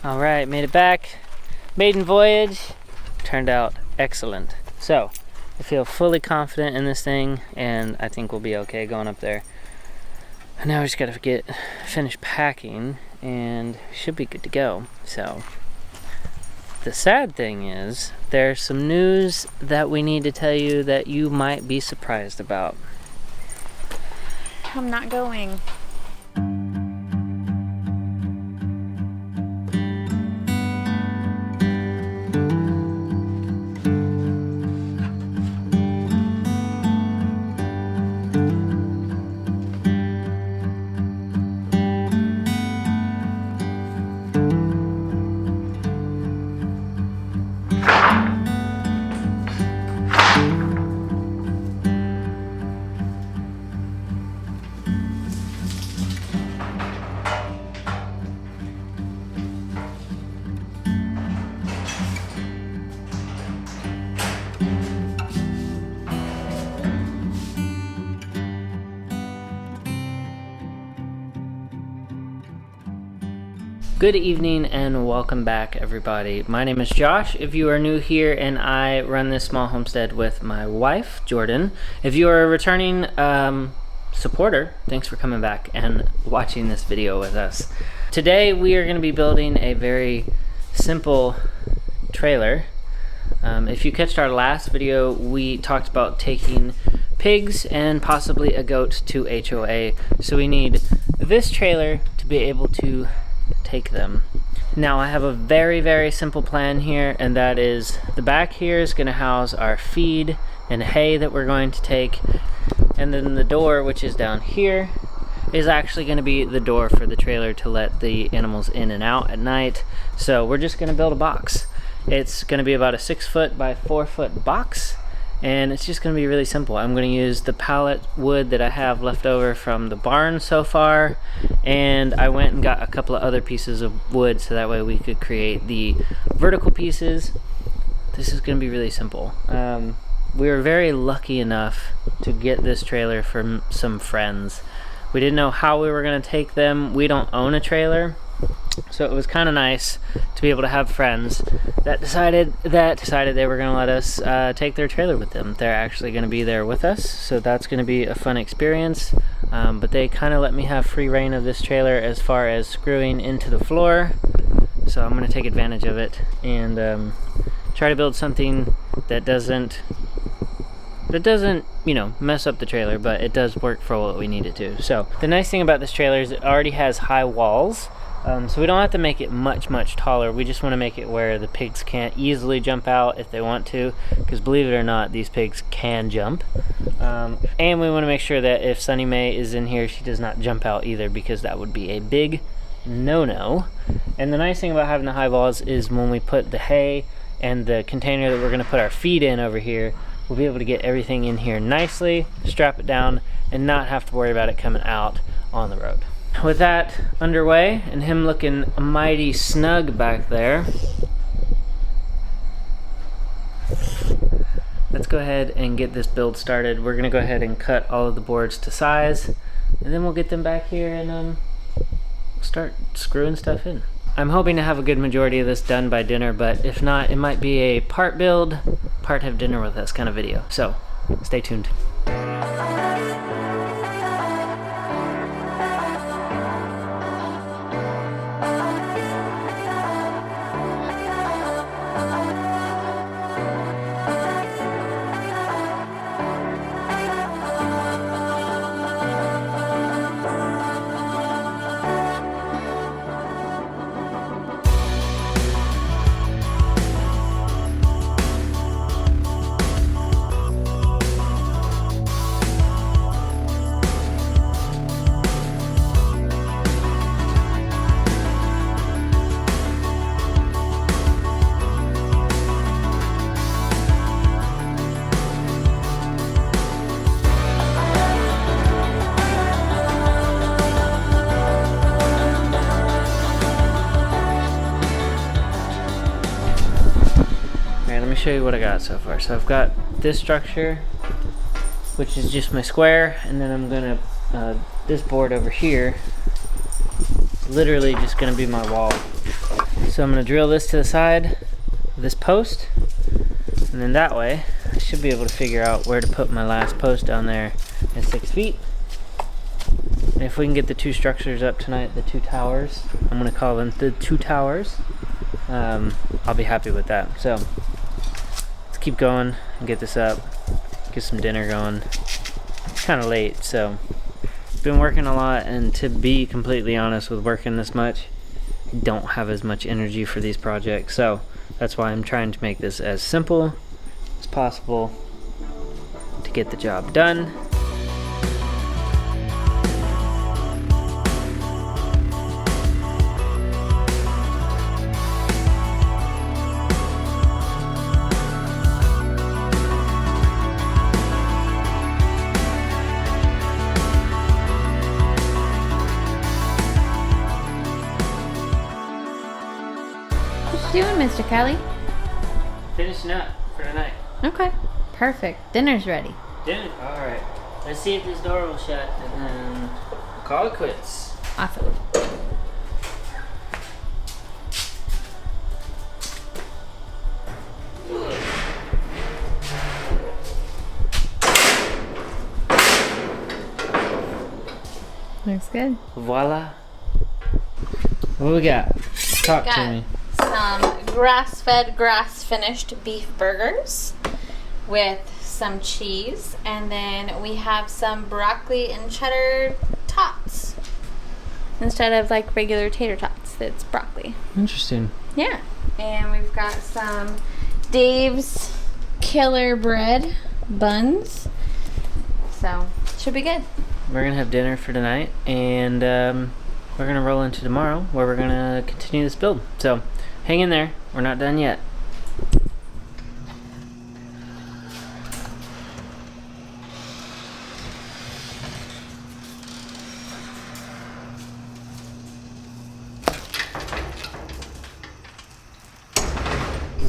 All right, made it back. Maiden voyage turned out excellent. So I feel fully confident in this thing, and I think we'll be okay going up there. And now we just gotta finish packing, and should be good to go. So the sad thing is, there's some news that we need to tell you that you might be surprised about. I'm not going. Good evening and welcome back, everybody. My name is Josh if you are new here, and I run this small homestead with my wife, Jordan. If you are a returning supporter, thanks for coming back and watching this video with us. Today we are going to be building a very simple trailer. If you catched our last video, we talked about taking pigs and possibly a goat to HOA. So we need this trailer to be able to take them. Now I have a very simple plan here, and that is the back here is going to house our feed and hay that we're going to take, and then the door, which is down here, is actually going to be the door for the trailer to let the animals in and out at night. So we're just going to build a box. It's going to be about a 6-foot by 4-foot box, and it's just going to be really simple. I'm going to use the pallet wood that I have left over from the barn so far, and I went and got a couple of other pieces of wood so that way we could create the vertical pieces. This is going to be really simple. We were very lucky enough to get this trailer from some friends. We didn't know how we were going to take them. We don't own a trailer, so it was kind of nice to be able to have friends that decided they were going to let us take their trailer with them. They're actually going to be there with us, so that's going to be a fun experience. But they kind of let me have free reign of this trailer as far as screwing into the floor, so I'm going to take advantage of it and try to build something that doesn't mess up the trailer, but it does work for what we need it to. So the nice thing about this trailer is it already has high walls. So we don't have to make it much taller. We just want to make it where the pigs can't easily jump out if they want to, because believe it or not, these pigs can jump. And we want to make sure that if Sunny May is in here, she does not jump out either, because that would be a big no-no. And the nice thing about having the high walls is when we put the hay and the container that we're going to put our feed in over here, we'll be able to get everything in here nicely, strap it down, and not have to worry about it coming out on the road. With that underway and him looking mighty snug back there, let's go ahead and get this build started. We're gonna go ahead and cut all of the boards to size, and then we'll get them back here and start screwing stuff in. I'm hoping to have a good majority of this done by dinner, but if not, it might be a part build, part have dinner with us kind of video. So stay tuned. Show you what I got so far. So I've got this structure, which is just my square, and then I'm gonna this board over here is literally just gonna be my wall. So I'm going to drill this to the side of this post, and then that way I should be able to figure out where to put my last post down there at 6 feet. And if we can get the two structures up tonight, the two towers, I'm going to call them the two towers, I'll be happy with that. So let's keep going and get this up, get some dinner going. It's kind of late, so been working a lot, and to be completely honest, with working this much, I don't have as much energy for these projects. So that's why I'm trying to make this as simple as possible to get the job done. What you doing, Mr. Kelly? Finishing up for tonight. Okay, perfect. Dinner's ready. Dinner? Alright. Let's see if this door will shut, and then call it quits. Awesome. Looks good. Voila. What we got? Talk to me. Some grass-fed, grass-finished beef burgers with some cheese, and then we have some broccoli and cheddar tots instead of like regular tater tots. It's broccoli. Interesting. Yeah, and we've got some Dave's Killer Bread buns, so should be good. We're gonna have dinner for tonight, and we're gonna roll into tomorrow where we're gonna continue this build. So hang in there, we're not done yet.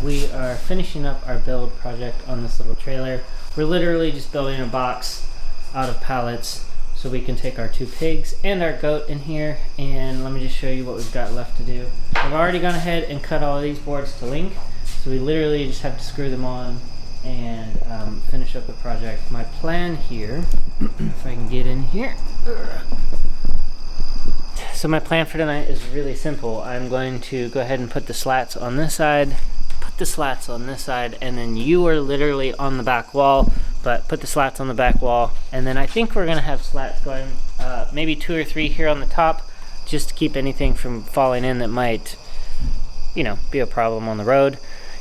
We are finishing up our build project on this little trailer. We're literally just building a box out of pallets so we can take our two pigs and our goat in here, and let me just show you what we've got left to do. I've already gone ahead and cut all of these boards to link, so we literally just have to screw them on and finish up the project. My plan here, if I can get in here. So my plan for tonight is really simple. I'm going to go ahead and put the slats on this side, put the slats on this side, and then you are literally on the back wall, but put the slats on the back wall, and then I think we're gonna have slats going maybe 2 or 3 here on the top, just to keep anything from falling in that might, you know, be a problem on the road.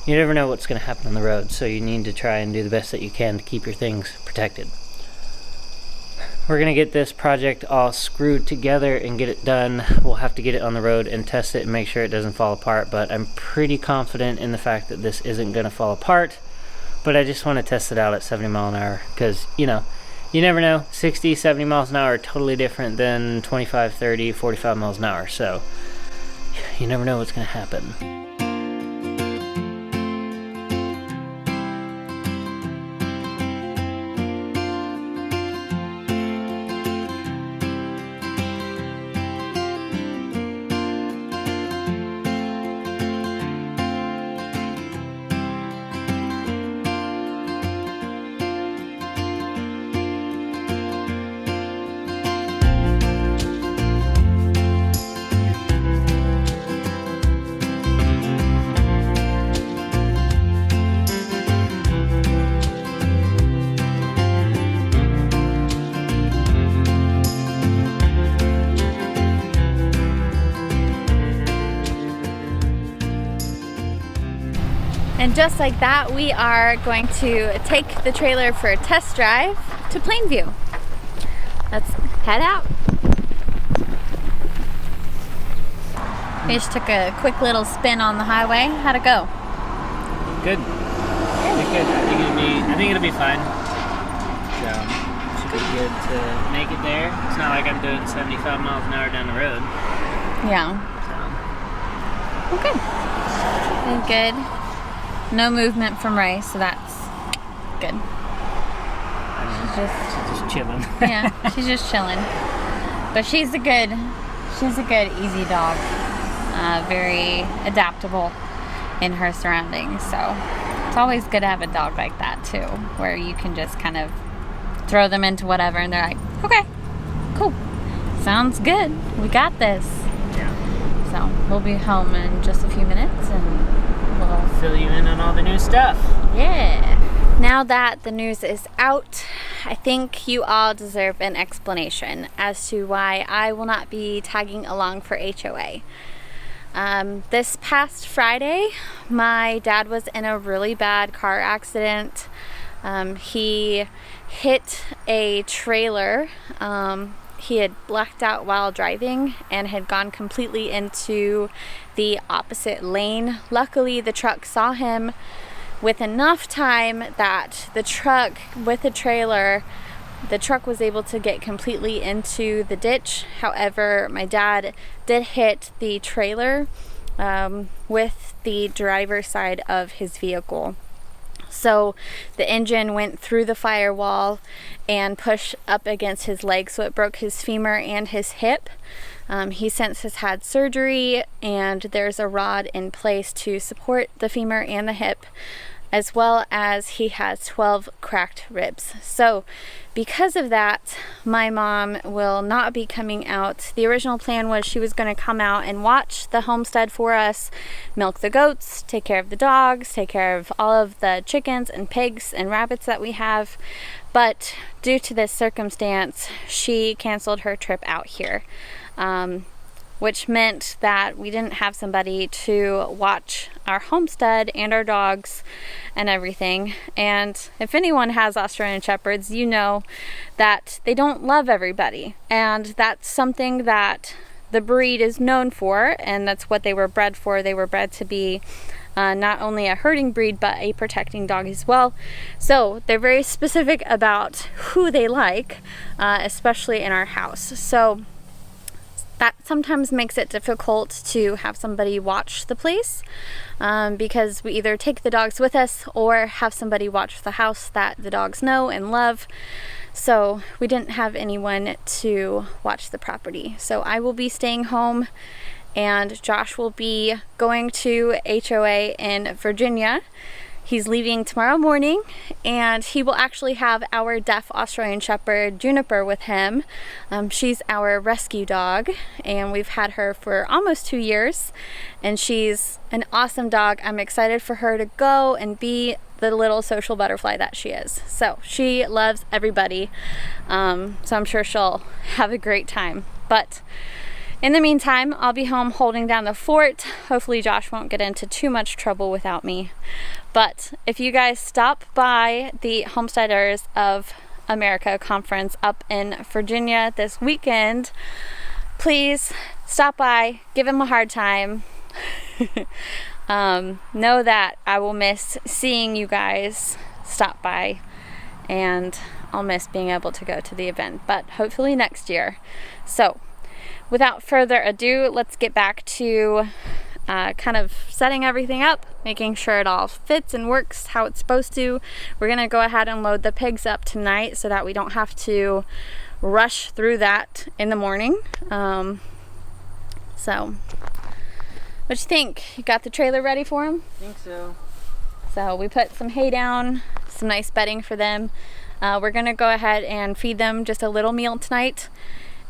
You never know what's gonna happen on the road, so you need to try and do the best that you can to keep your things protected. We're gonna get this project all screwed together and get it done. We'll have to get it on the road and test it and make sure it doesn't fall apart, but I'm pretty confident in the fact that this isn't gonna fall apart. But I just want to test it out at 70 mile an hour because, you know, you never know. 60, 70 miles an hour are totally different than 25, 30, 45 miles an hour. So you never know what's going to happen. And just like that, we are going to take the trailer for a test drive to Plainview. Let's head out. We just took a quick little spin on the highway. How'd it go? Good. Good. I think it'll be fine. So should be good to make it there. It's not like I'm doing 75 miles an hour down the road. Yeah. So. Okay. Good. No movement from Ray, so that's good. She's just chilling. Yeah, she's just chilling. But she's a good easy dog. very adaptable in her surroundings. So it's always good to have a dog like that too, where you can just kind of throw them into whatever and they're like, okay, cool, sounds good, we got this. Yeah. So we'll be home in just a few minutes and we'll fill you in on all the new stuff. Yeah. Now that the news is out, I think you all deserve an explanation as to why I will not be tagging along for HOA. This past Friday, my dad was in a really bad car accident. He hit a trailer. He had blacked out while driving and had gone completely into the opposite lane. Luckily, the truck saw him with enough time that the truck with the trailer, the truck was able to get completely into the ditch. However, my dad did hit the trailer with the driver's side of his vehicle. So the engine went through the firewall and pushed up against his leg, so it broke his femur and his hip. He since has had surgery, and there's a rod in place to support the femur and the hip, as well as he has 12 cracked ribs. So because of that, my mom will not be coming out. The original plan was she was going to come out and watch the homestead for us, milk the goats, take care of the dogs, take care of all of the chickens and pigs and rabbits that we have. But due to this circumstance, she canceled her trip out here. Which meant that we didn't have somebody to watch our homestead and our dogs and everything. And if anyone has Australian Shepherds, you know that they don't love everybody. And that's something that the breed is known for, and that's what they were bred for. They were bred to be not only a herding breed, but a protecting dog as well. So they're very specific about who they like, especially in our house. So that sometimes makes it difficult to have somebody watch the place, because we either take the dogs with us or have somebody watch the house that the dogs know and love. So we didn't have anyone to watch the property. So I will be staying home, and Josh will be going to HOA in Virginia. He's leaving tomorrow morning, and he will actually have our deaf Australian Shepherd, Juniper, with him. She's our rescue dog, and we've had her for almost 2 years, and she's an awesome dog. I'm excited for her to go and be the little social butterfly that she is. So she loves everybody, so I'm sure she'll have a great time. But in the meantime, I'll be home holding down the fort. Hopefully Josh won't get into too much trouble without me. But if you guys stop by the Homesteaders of America Conference up in Virginia this weekend, please stop by, give him a hard time. Know that I will miss seeing you guys stop by, and I'll miss being able to go to the event, but hopefully next year. So without further ado, let's get back to kind of setting everything up, making sure it all fits and works how it's supposed to. We're gonna go ahead and load the pigs up tonight so that we don't have to rush through that in the morning. So what you think? You got the trailer ready for them? I think so. So we put some hay down, some nice bedding for them. We're gonna go ahead and feed them just a little meal tonight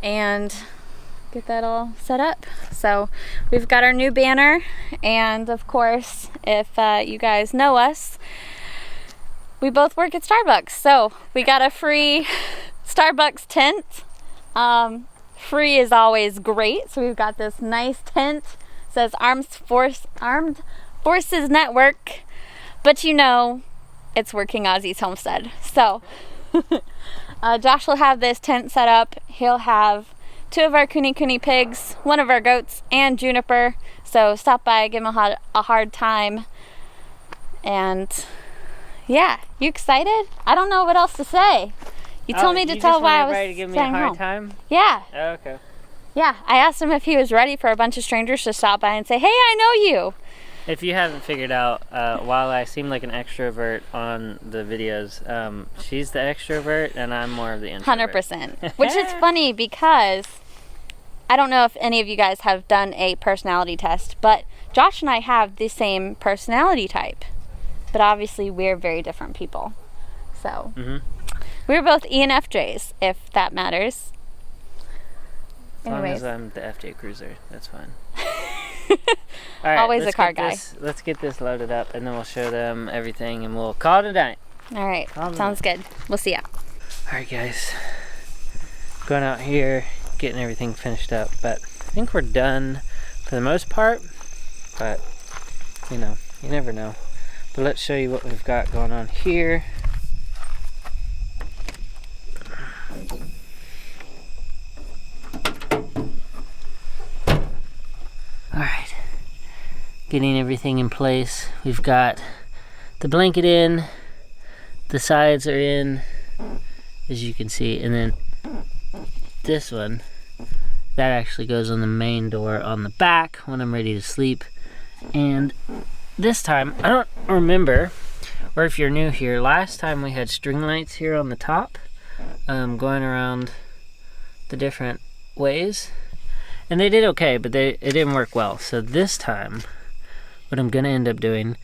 and get that all set up. So we've got our new banner, and of course, if you guys know us, we both work at Starbucks, so we got a free Starbucks tent. Free is always great, so we've got this nice tent. It says Armed Forces Network, but you know it's working Aussies Homestead. So Josh will have this tent set up. He'll have 2 of our Kuni pigs, 1 of our goats, and Juniper. So stop by, give him a hard time. And yeah, you excited? I don't know what else to say. You told me to tell why I was ready to give me a hard time? Yeah. Oh, okay. Yeah, I asked him if he was ready for a bunch of strangers to stop by and say, hey, I know you. If you haven't figured out, while I seem like an extrovert on the videos, she's the extrovert and I'm more of the introvert. 100%. Which is funny because I don't know if any of you guys have done a personality test, but Josh and I have the same personality type. But obviously we're very different people. So, we're both ENFJs, if that matters. As long as I'm the FJ Cruiser, that's fine. All right, Always a car guy. Let's get this loaded up, and then we'll show them everything, and we'll call it a night. All right, sounds good. We'll see ya. All right, guys. Going out here, getting everything finished up, but I think we're done for the most part. But, you know, you never know. But let's show you what we've got going on here. Alright, getting everything in place. We've got the blanket in, the sides are in, as you can see, and then this one, that actually goes on the main door on the back when I'm ready to sleep. And this time, I don't remember, or if you're new here, last time we had string lights here on the top, going around the different ways. And they did okay, but it didn't work well. So this time, what I'm gonna end up doing,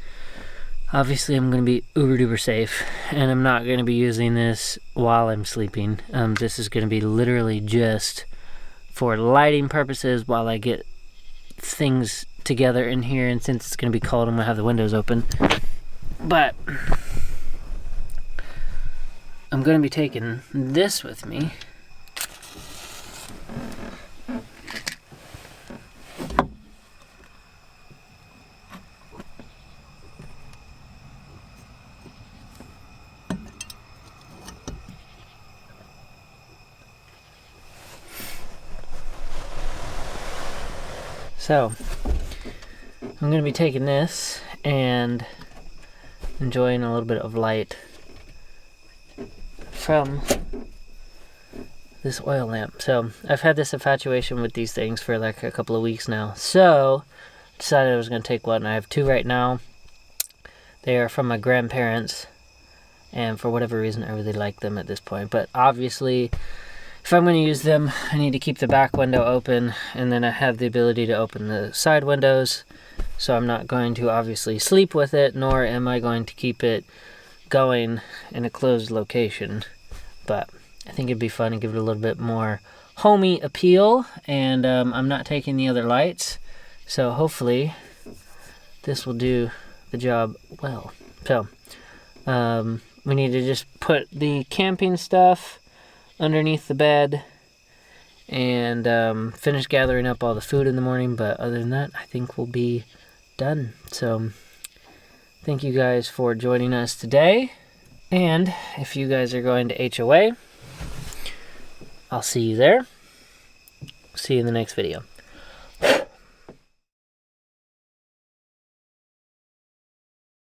obviously I'm gonna be uber duper safe, and I'm not gonna be using this while I'm sleeping. This is gonna be literally just for lighting purposes while I get things together in here, and since it's gonna be cold, I'm gonna have the windows open. But I'm gonna be taking this with me. So, I'm going to be taking this and enjoying a little bit of light from this oil lamp. So, I've had this infatuation with these things for like a couple of weeks now. So, I decided I was going to take one. I have two right now. They are from my grandparents, and for whatever reason, I really like them at this point. But obviously, if I'm going to use them, I need to keep the back window open, and then I have the ability to open the side windows. So I'm not going to obviously sleep with it, nor am I going to keep it going in a closed location. But I think it'd be fun and give it a little bit more homey appeal. And I'm not taking the other lights, so hopefully this will do the job well. So we need to just put the camping stuff underneath the bed and finish gathering up all the food in the morning. But other than that, I think we'll be done. So thank you guys for joining us today, and if you guys are going to HOA, I'll see you there. See you in the next video.